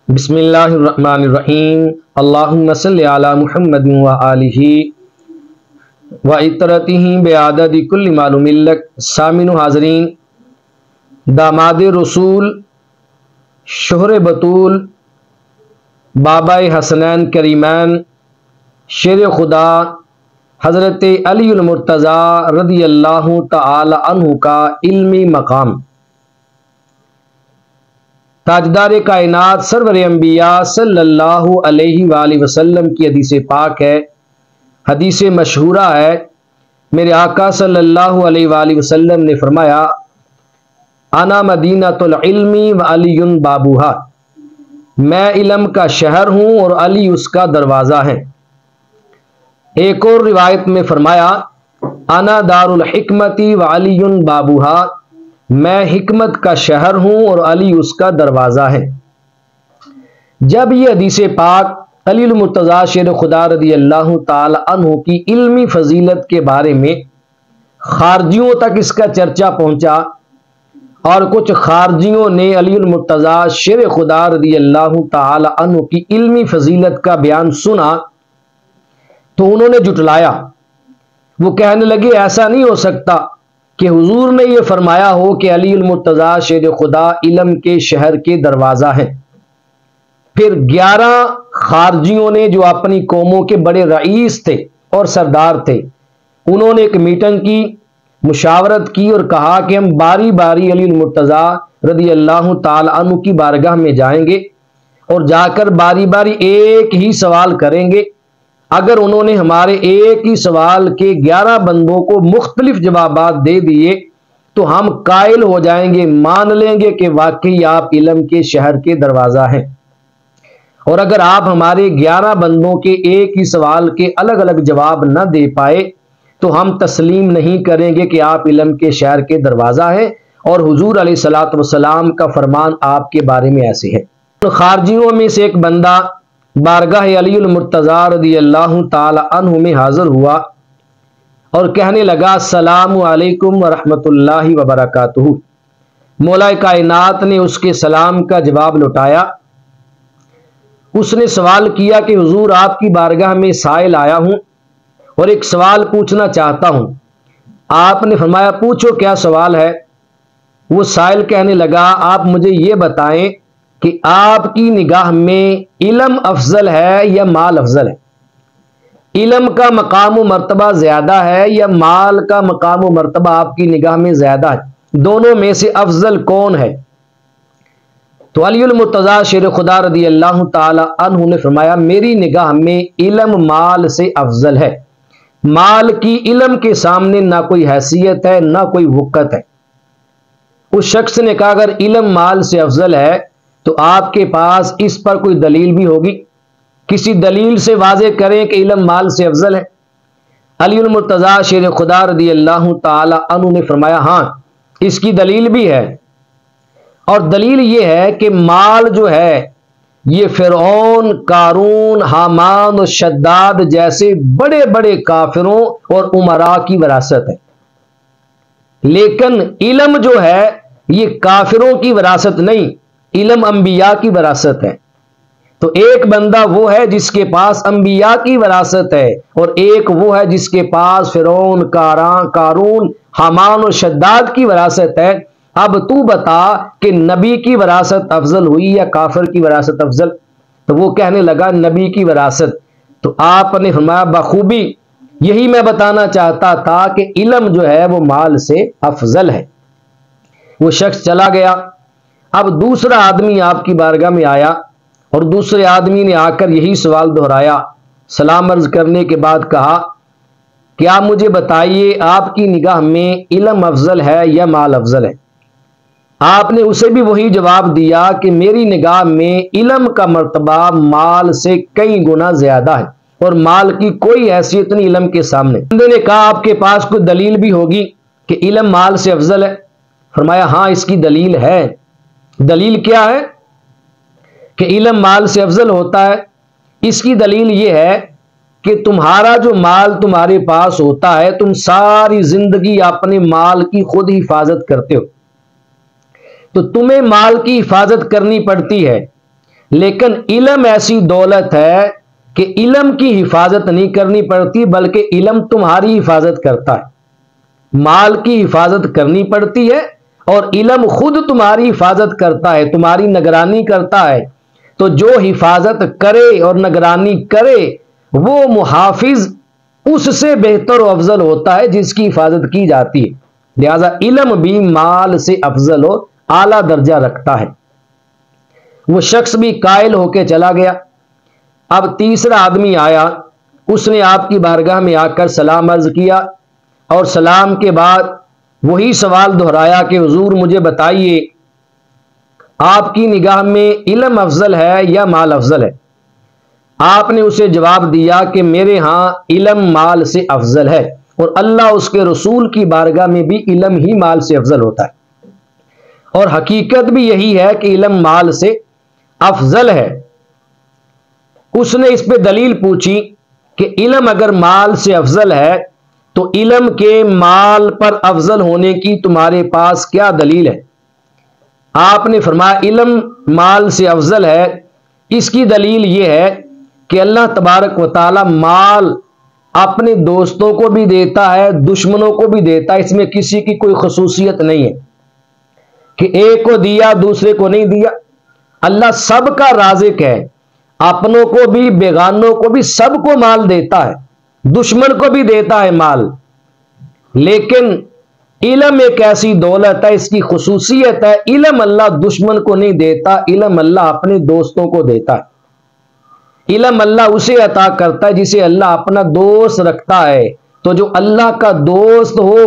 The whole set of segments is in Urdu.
بسم اللہ الرحمن الرحیم اللہم صلی علی محمد و آلہ و اطرتہ بعدد کل معلوم لک۔ سامعین و حاضرین، داماد رسول، شوہر بطول، بابا حسنین کریمین، شیر خدا حضرت علی المرتضیٰ رضی اللہ تعالی عنہ کا علمی مقام، تاجدار کائنات سرور انبیاء صلی اللہ علیہ وآلہ وسلم کی حدیث پاک ہے، حدیث مشہورہ ہے۔ میرے آقا صلی اللہ علیہ وآلہ وسلم نے فرمایا، انا مدینۃ العلم و علی بابوہا، میں علم کا شہر ہوں اور علی اس کا دروازہ ہے۔ ایک اور روایت میں فرمایا، انا دار الحکمت و علی بابوہا، میں حکمت کا شہر ہوں اور علی اس کا دروازہ ہے۔ جب یہ حدیث پاک علی المرتضیٰ شیر خدا رضی اللہ تعالی عنہ کی علمی فضیلت کے بارے میں خارجیوں تک اس کا چرچا پہنچا اور کچھ خارجیوں نے علی المرتضیٰ شیر خدا رضی اللہ تعالی عنہ کی علمی فضیلت کا بیان سنا تو انہوں نے جھٹلایا۔ وہ کہنے لگے ایسا نہیں ہو سکتا کہ حضور نے یہ فرمایا ہو کہ علی المرتضیٰ شیر خدا علم کے شہر کے دروازہ ہیں۔ پھر 11 خارجیوں نے جو اپنی قوموں کے بڑے رئیس تھے اور سردار تھے، انہوں نے ایک میٹنگ کی، مشاورت کی اور کہا کہ ہم باری باری علی المرتضیٰ رضی اللہ تعالی عنہ کی بارگاہ میں جائیں گے اور جا کر باری باری ایک ہی سوال کریں گے۔ اگر انہوں نے ہمارے ایک ہی سوال کے 11 بندوں کو مختلف جوابات دے دیے تو ہم قائل ہو جائیں گے، مان لیں گے کہ واقعی آپ علم کے شہر کے دروازہ ہیں۔ اور اگر آپ ہمارے 11 بندوں کے ایک ہی سوال کے الگ الگ جواب نہ دے پائے تو ہم تسلیم نہیں کریں گے کہ آپ علم کے شہر کے دروازہ ہیں، اور حضور علیہ الصلوۃ والسلام کا فرمان آپ کے بارے میں ایسے ہے۔ تو خارجیوں میں سے ایک بندہ بارگاہ علی المرتضیٰ رضی اللہ تعالی عنہ میں حاضر ہوا اور کہنے لگا، السلام علیکم ورحمۃ اللہ وبرکاتہ۔ مولا کائنات نے اس کے سلام کا جواب لوٹایا۔ اس نے سوال کیا کہ حضور آپ کی بارگاہ میں سائل آیا ہوں اور ایک سوال پوچھنا چاہتا ہوں۔ آپ نے فرمایا پوچھو کیا سوال ہے۔ وہ سائل کہنے لگا، آپ مجھے یہ بتائیں کہ آپ کی نگاہ میں علم افضل ہے یا مال افضل ہے؟ علم کا مقام و مرتبہ زیادہ ہے یا مال کا مقام و مرتبہ آپ کی نگاہ میں زیادہ ہے؟ دونوں میں سے افضل کون ہے؟ تو علی المرتضیٰ شیر خدا رضی اللہ تعالی عنہ نے فرمایا، میری نگاہ میں علم مال سے افضل ہے۔ مال کی علم کے سامنے نہ کوئی حیثیت ہے نہ کوئی وقت ہے۔ اس شخص نے کہا، اگر علم مال سے افضل ہے تو آپ کے پاس اس پر کوئی دلیل بھی ہوگی، کسی دلیل سے واضح کریں کہ علم مال سے افضل ہے۔ علی المرتضیٰ شیر خدا رضی اللہ تعالی عنہ نے فرمایا، ہاں اس کی دلیل بھی ہے، اور دلیل یہ ہے کہ مال جو ہے یہ فرعون، قارون، حامان اور شداد جیسے بڑے بڑے کافروں اور امراء کی وراثت ہے، لیکن علم جو ہے یہ کافروں کی وراثت نہیں، علم انبیاء کی وراثت ہے۔ تو ایک بندہ وہ ہے جس کے پاس انبیاء کی وراثت ہے، اور ایک وہ ہے جس کے پاس فرعون، قارون، حامان اور شداد کی وراثت ہے۔ اب تو بتا کہ نبی کی وراثت افضل ہوئی یا کافر کی وراثت افضل؟ تو وہ کہنے لگا نبی کی وراثت۔ تو آپ نے فرمایا بخوبی یہی میں بتانا چاہتا تھا کہ علم جو ہے وہ مال سے افضل ہے۔ وہ شخص چلا گیا۔ اب دوسرا آدمی آپ کی بارگاہ میں آیا اور دوسرے آدمی نے آ کر یہی سوال دہرایا۔ سلام عرض کرنے کے بعد کہا، کیا مجھے بتائیے آپ کی نگاہ میں علم افضل ہے یا مال افضل ہے؟ آپ نے اسے بھی وہی جواب دیا کہ میری نگاہ میں علم کا مرتبہ مال سے کئی گنا زیادہ ہے، اور مال کی کوئی حیثیت نہیں علم کے سامنے۔ بندے نے کہا، آپ کے پاس کوئی دلیل بھی ہوگی کہ علم مال سے افضل ہے؟ فرمایا ہاں اس کی دلیل ہے۔ دلیل کیا ہے کہ علم مال سے افضل ہوتا ہے؟ اس کی دلیل یہ ہے کہ تمہارا جو مال تمہارے پاس ہوتا ہے، تم ساری زندگی اپنے مال کی خود حفاظت کرتے ہو، تو تمہیں مال کی حفاظت کرنی پڑتی ہے۔ لیکن علم ایسی دولت ہے کہ علم کی حفاظت نہیں کرنی پڑتی بلکہ علم تمہاری حفاظت کرتا ہے۔ مال کی حفاظت کرنی پڑتی ہے اور علم خود تمہاری حفاظت کرتا ہے، تمہاری نگرانی کرتا ہے۔ تو جو حفاظت کرے اور نگرانی کرے وہ محافظ اس سے بہتر و افضل ہوتا ہے جس کی حفاظت کی جاتی ہے۔ لہذا علم بھی مال سے افضل و اعلیٰ درجہ رکھتا ہے۔ وہ شخص بھی قائل ہو کے چلا گیا۔ اب تیسرا آدمی آیا، اس نے آپ کی بارگاہ میں آ کر سلام عرض کیا اور سلام کے بعد وہی سوال دہرایا کہ حضور مجھے بتائیے آپ کی نگاہ میں علم افضل ہے یا مال افضل ہے؟ آپ نے اسے جواب دیا کہ میرے ہاں علم مال سے افضل ہے، اور اللہ اس کے رسول کی بارگاہ میں بھی علم ہی مال سے افضل ہوتا ہے، اور حقیقت بھی یہی ہے کہ علم مال سے افضل ہے۔ اس نے اس پہ دلیل پوچھی کہ علم اگر مال سے افضل ہے تو علم کے مال پر افضل ہونے کی تمہارے پاس کیا دلیل ہے؟ آپ نے فرمایا علم مال سے افضل ہے، اس کی دلیل یہ ہے کہ اللہ تبارک و تعالی مال اپنے دوستوں کو بھی دیتا ہے، دشمنوں کو بھی دیتا ہے، اس میں کسی کی کوئی خصوصیت نہیں ہے کہ ایک کو دیا دوسرے کو نہیں دیا۔ اللہ سب کا رازق ہے، اپنوں کو بھی بیگانوں کو بھی سب کو مال دیتا ہے، دشمن کو بھی دیتا ہے مال۔ لیکن علم ایک ایسی دولت ہے، اس کی خصوصیت ہے علم اللہ دشمن کو نہیں دیتا، علم اللہ اپنے دوستوں کو دیتا ہے۔ علم اللہ اسے عطا کرتا ہے جسے اللہ اپنا دوست رکھتا ہے، تو جو اللہ کا دوست ہو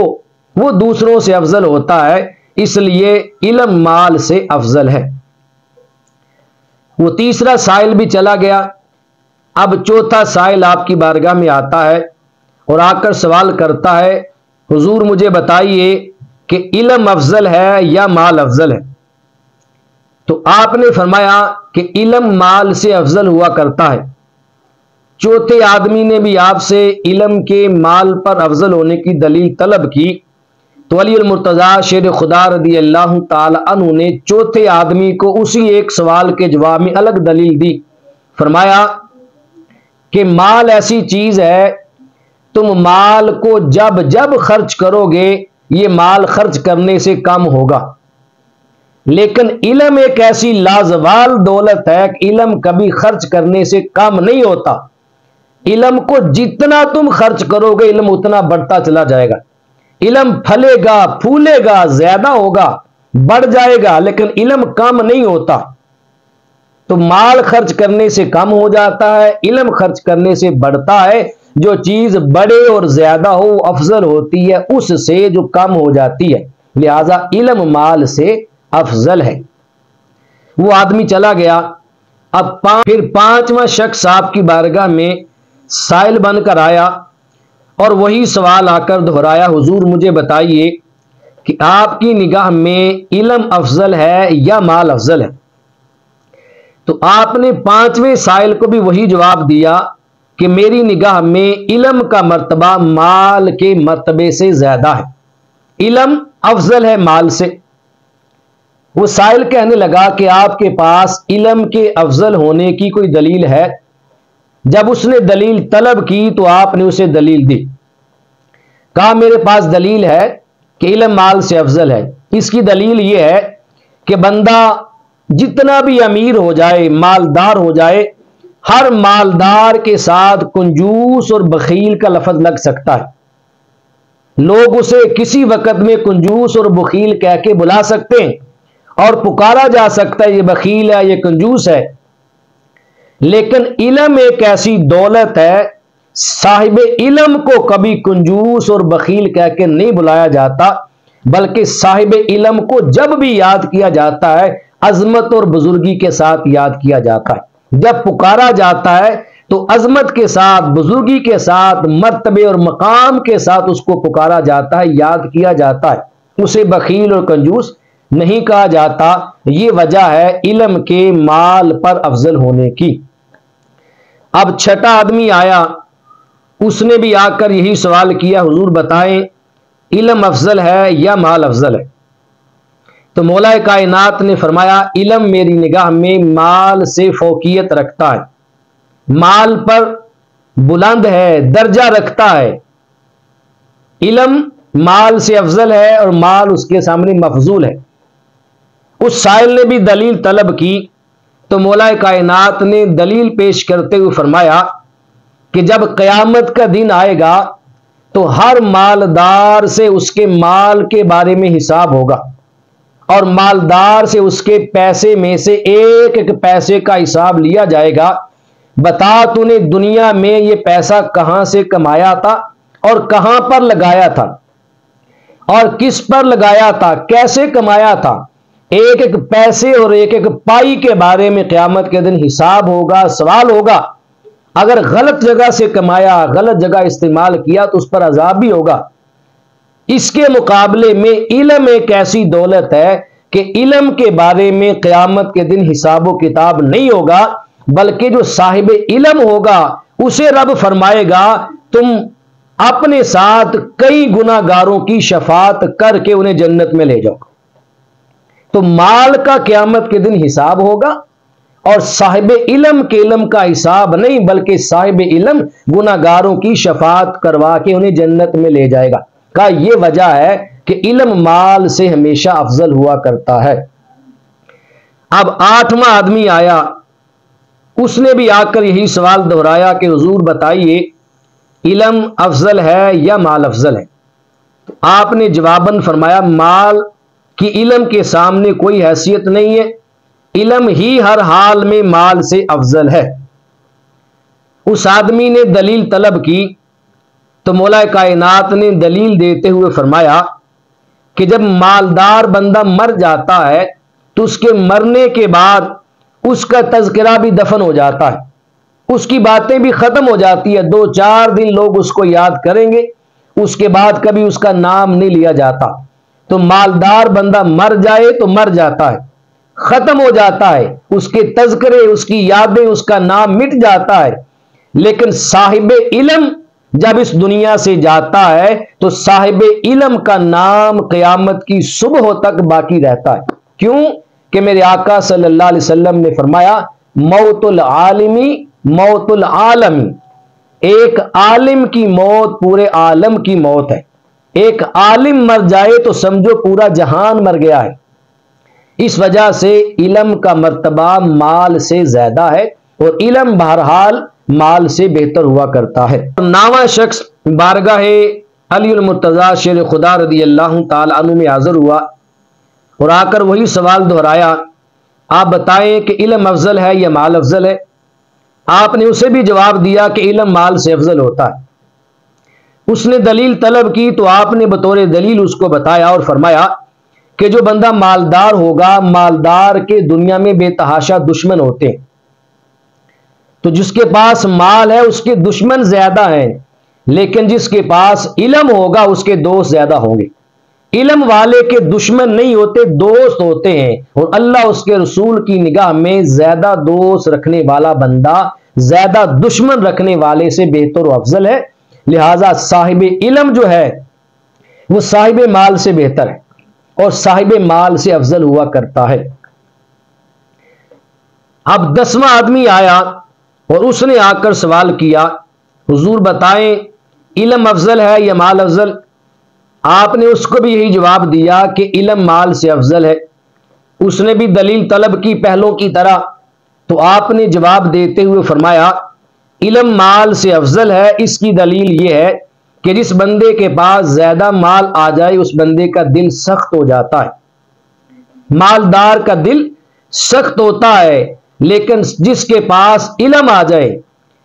وہ دوسروں سے افضل ہوتا ہے، اس لیے علم مال سے افضل ہے۔ وہ تیسرا سائل بھی چلا گیا۔ اب چوتھا سائل آپ کی بارگاہ میں آتا ہے اور آ کر سوال کرتا ہے حضور مجھے بتائیے کہ علم افضل ہے یا مال افضل ہے؟ تو آپ نے فرمایا کہ علم مال سے افضل ہوا کرتا ہے۔ چوتھے آدمی نے بھی آپ سے علم کے مال پر افضل ہونے کی دلیل طلب کی، تو علی المرتضیٰ شیر خدا رضی اللہ تعالی عنہ نے چوتھے آدمی کو اسی ایک سوال کے جواب میں الگ دلیل دی۔ فرمایا کہ مال ایسی چیز ہے، تم مال کو جب جب خرچ کرو گے یہ مال خرچ کرنے سے کم ہوگا، لیکن علم ایک ایسی لازوال دولت ہے کہ علم کبھی خرچ کرنے سے کم نہیں ہوتا۔ علم کو جتنا تم خرچ کرو گے علم اتنا بڑھتا چلا جائے گا، علم پھلے گا پھولے گا زیادہ ہوگا بڑھ جائے گا، لیکن علم کم نہیں ہوتا۔ تو مال خرچ کرنے سے کم ہو جاتا ہے، علم خرچ کرنے سے بڑھتا ہے۔ جو چیز بڑے اور زیادہ ہو افضل ہوتی ہے اس سے جو کم ہو جاتی ہے، لہذا علم مال سے افضل ہے۔ وہ آدمی چلا گیا۔ اب پھر پانچواں شخص آپ کی بارگاہ میں سائل بن کر آیا اور وہی سوال آ کر دہرایا حضور مجھے بتائیے کہ آپ کی نگاہ میں علم افضل ہے یا مال افضل ہے؟ تو آپ نے پانچویں سائل کو بھی وہی جواب دیا کہ میری نگاہ میں علم کا مرتبہ مال کے مرتبے سے زیادہ ہے، علم افضل ہے مال سے۔ وہ سائل کہنے لگا کہ آپ کے پاس علم کے افضل ہونے کی کوئی دلیل ہے؟ جب اس نے دلیل طلب کی تو آپ نے اسے دلیل دی، کہا میرے پاس دلیل ہے کہ علم مال سے افضل ہے۔ اس کی دلیل یہ ہے کہ بندہ جتنا بھی امیر ہو جائے، مالدار ہو جائے، ہر مالدار کے ساتھ کنجوس اور بخیل کا لفظ لگ سکتا ہے۔ لوگ اسے کسی وقت میں کنجوس اور بخیل کہہ کے بلا سکتے ہیں اور پکارا جا سکتا ہے یہ بخیل ہے یہ کنجوس ہے، لیکن علم ایک ایسی دولت ہے، صاحب علم کو کبھی کنجوس اور بخیل کہہ کے نہیں بلایا جاتا، بلکہ صاحب علم کو جب بھی یاد کیا جاتا ہے عظمت اور بزرگی کے ساتھ یاد کیا جاتا ہے۔ جب پکارا جاتا ہے تو عظمت کے ساتھ، بزرگی کے ساتھ، مرتبے اور مقام کے ساتھ اس کو پکارا جاتا ہے، یاد کیا جاتا ہے، اسے بخیل اور کنجوس نہیں کہا جاتا۔ یہ وجہ ہے علم کے مال پر افضل ہونے کی۔ اب چھٹا آدمی آیا، اس نے بھی آ کر یہی سوال کیا حضور بتائیں علم افضل ہے یا مال افضل ہے؟ تو مولا کائنات نے فرمایا علم میری نگاہ میں مال سے فوقیت رکھتا ہے، مال پر بلند ہے، درجہ رکھتا ہے، علم مال سے افضل ہے اور مال اس کے سامنے مفضول ہے۔ اس سائل نے بھی دلیل طلب کی تو مولا کائنات نے دلیل پیش کرتے ہوئے فرمایا کہ جب قیامت کا دن آئے گا تو ہر مالدار سے اس کے مال کے بارے میں حساب ہوگا، اور مالدار سے اس کے پیسے میں سے ایک ایک پیسے کا حساب لیا جائے گا۔ بتا تو نے دنیا میں یہ پیسہ کہاں سے کمایا تھا اور کہاں پر لگایا تھا اور کس پر لگایا تھا، کیسے کمایا تھا۔ ایک ایک پیسے اور ایک ایک پائی کے بارے میں قیامت کے دن حساب ہوگا، سوال ہوگا۔ اگر غلط جگہ سے کمایا، غلط جگہ استعمال کیا تو اس پر عذاب بھی ہوگا۔ اس کے مقابلے میں علم ایک ایسی دولت ہے کہ علم کے بارے میں قیامت کے دن حساب و کتاب نہیں ہوگا، بلکہ جو صاحب علم ہوگا اسے رب فرمائے گا تم اپنے ساتھ کئی گناہ گاروں کی شفاعت کر کے انہیں جنت میں لے جاؤ۔ تو مال کا قیامت کے دن حساب ہوگا، اور صاحب علم کے علم کا حساب نہیں، بلکہ صاحب علم گناہ گاروں کی شفاعت کروا کے انہیں جنت میں لے جائے گا۔ کا یہ وجہ ہے کہ علم مال سے ہمیشہ افضل ہوا کرتا ہے۔ اب 8واں آدمی آیا، اس نے بھی آ کر یہی سوال دہرایا کہ حضور بتائیے علم افضل ہے یا مال افضل ہے؟ آپ نے جواباً فرمایا مال کی علم کے سامنے کوئی حیثیت نہیں ہے، علم ہی ہر حال میں مال سے افضل ہے۔ اس آدمی نے دلیل طلب کی تو مولا کائنات نے دلیل دیتے ہوئے فرمایا کہ جب مالدار بندہ مر جاتا ہے تو اس کے مرنے کے بعد اس کا تذکرہ بھی دفن ہو جاتا ہے، اس کی باتیں بھی ختم ہو جاتی ہے، 2-4 دن لوگ اس کو یاد کریں گے، اس کے بعد کبھی اس کا نام نہیں لیا جاتا۔ تو مالدار بندہ مر جائے تو مر جاتا ہے، ختم ہو جاتا ہے، اس کے تذکرے، اس کی یادیں، اس کا نام مٹ جاتا ہے۔ لیکن صاحب علم جب اس دنیا سے جاتا ہے تو صاحب علم کا نام قیامت کی صبح تک باقی رہتا ہے۔ کیوں کہ میرے آقا صلی اللہ علیہ وسلم نے فرمایا موت العالمی موت العالمی، ایک عالم کی موت پورے عالم کی موت ہے۔ ایک عالم مر جائے تو سمجھو پورا جہان مر گیا ہے۔ اس وجہ سے علم کا مرتبہ مال سے زیادہ ہے، اور علم بہرحال مال سے بہتر ہوا کرتا ہے۔ 9واں شخص بارگاہ علی المرتضیٰ شیر خدا رضی اللہ تعالی عنہ میں حاضر ہوا اور آ کر وہی سوال دہرایا، آپ بتائیں کہ علم افضل ہے یا مال افضل ہے؟ آپ نے اسے بھی جواب دیا کہ علم مال سے افضل ہوتا ہے۔ اس نے دلیل طلب کی تو آپ نے بطور دلیل اس کو بتایا اور فرمایا کہ جو بندہ مالدار ہوگا، مالدار کے دنیا میں بے تحاشا دشمن ہوتے ہیں، تو جس کے پاس مال ہے اس کے دشمن زیادہ ہیں، لیکن جس کے پاس علم ہوگا اس کے دوست زیادہ ہوں گے۔ علم والے کے دشمن نہیں ہوتے، دوست ہوتے ہیں، اور اللہ اس کے رسول کی نگاہ میں زیادہ دوست رکھنے والا بندہ زیادہ دشمن رکھنے والے سے بہتر و افضل ہے۔ لہذا صاحب علم جو ہے وہ صاحب مال سے بہتر ہے اور صاحب مال سے افضل ہوا کرتا ہے۔ اب 10واں آدمی آیا اور اس نے آ کر سوال کیا، حضور بتائیں علم افضل ہے یا مال افضل؟ آپ نے اس کو بھی یہی جواب دیا کہ علم مال سے افضل ہے۔ اس نے بھی دلیل طلب کی پہلوں کی طرح، تو آپ نے جواب دیتے ہوئے فرمایا علم مال سے افضل ہے۔ اس کی دلیل یہ ہے کہ جس بندے کے پاس زیادہ مال آ جائے اس بندے کا دل سخت ہو جاتا ہے۔ مالدار کا دل سخت ہوتا ہے، لیکن جس کے پاس علم آ جائے،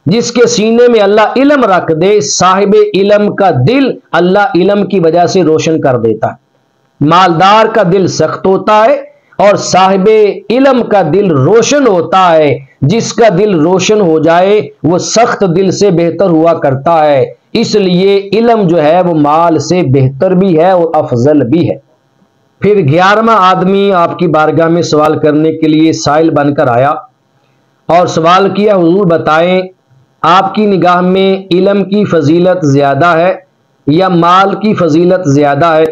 جس کے سینے میں اللہ علم رکھ دے، صاحب علم کا دل اللہ علم کی وجہ سے روشن کر دیتا ہے۔ مالدار کا دل سخت ہوتا ہے اور صاحب علم کا دل روشن ہوتا ہے۔ جس کا دل روشن ہو جائے وہ سخت دل سے بہتر ہوا کرتا ہے۔ اس لیے علم جو ہے وہ مال سے بہتر بھی ہے اور افضل بھی ہے۔ پھر 11واں آدمی آپ کی بارگاہ میں سوال کرنے کے لیے سائل بن کر آیا اور سوال کیا، حضور بتائیں آپ کی نگاہ میں علم کی فضیلت زیادہ ہے یا مال کی فضیلت زیادہ ہے؟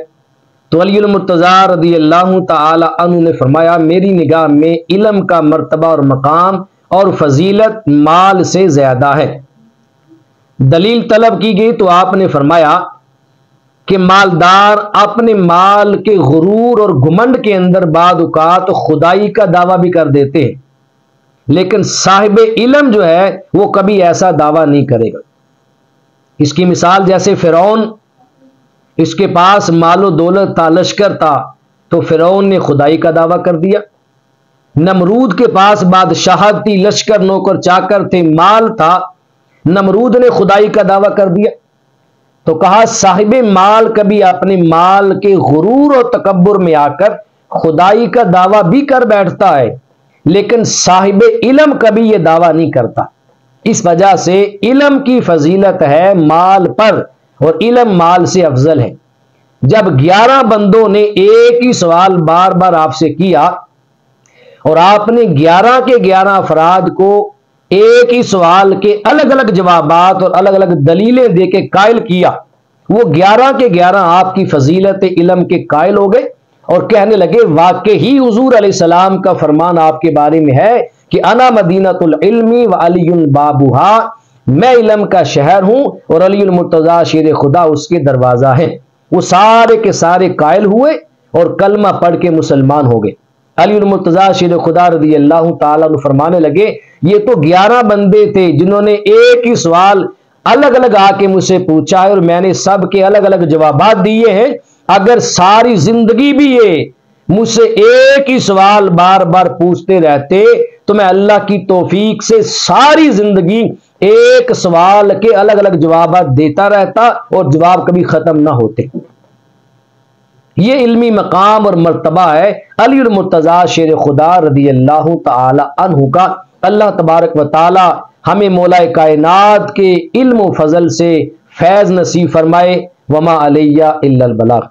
تو علی المرتضیٰ رضی اللہ تعالی عنہ نے فرمایا میری نگاہ میں علم کا مرتبہ اور مقام اور فضیلت مال سے زیادہ ہے۔ دلیل طلب کی گئی تو آپ نے فرمایا کہ مالدار اپنے مال کے غرور اور گھمنڈ کے اندر بعض اوقات خدائی کا دعویٰ بھی کر دیتے ہیں، لیکن صاحب علم جو ہے وہ کبھی ایسا دعویٰ نہیں کرے گا۔ اس کی مثال جیسے فرعون، اس کے پاس مال و دولت تھا، لشکر تھا، تو فرعون نے خدائی کا دعویٰ کر دیا۔ نمرود کے پاس بادشاہت تھی، لشکر، نوکر چاکر تھے، مال تھا، نمرود نے خدائی کا دعویٰ کر دیا۔ تو کہا صاحب مال کبھی اپنے مال کے غرور اور تکبر میں آ کر خدائی کا دعویٰ بھی کر بیٹھتا ہے، لیکن صاحب علم کبھی یہ دعویٰ نہیں کرتا۔ اس وجہ سے علم کی فضیلت ہے مال پر، اور علم مال سے افضل ہے۔ جب 11 بندوں نے ایک ہی سوال بار بار آپ سے کیا اور آپ نے 11 کے 11 افراد کو ایک ہی سوال کے الگ الگ جوابات اور الگ الگ دلیلیں دے کے قائل کیا، وہ 11 کے 11 آپ کی فضیلت علم کے قائل ہو گئے اور کہنے لگے واقعی حضور علیہ السلام کا فرمان آپ کے بارے میں ہے کہ انا مدینۃ العلم وعلی بابھا، میں علم کا شہر ہوں اور علی المرتضیٰ شیر خدا اس کے دروازہ ہے۔ وہ سارے کے سارے قائل ہوئے اور کلمہ پڑھ کے مسلمان ہو گئے۔ علی المرتضیٰ شیر خدا رضی اللہ تعالیٰ عنہ فرمانے لگے یہ تو 11 بندے تھے جنہوں نے ایک ہی سوال الگ الگ آ کے مجھ سے پوچھا ہے اور میں نے سب کے الگ الگ جوابات دیے ہیں۔ اگر ساری زندگی بھی یہ مجھ سے ایک ہی سوال بار بار پوچھتے رہتے تو میں اللہ کی توفیق سے ساری زندگی ایک سوال کے الگ الگ جوابات دیتا رہتا اور جواب کبھی ختم نہ ہوتے۔ یہ علمی مقام اور مرتبہ ہے علی المرتضیٰ شیر خدا رضی اللہ تعالی عنہ کا۔ اللہ تبارک و تعالی ہمیں مولا کائنات کے علم و فضل سے فیض نصیب فرمائے۔ وما علیہ الا البلاغ۔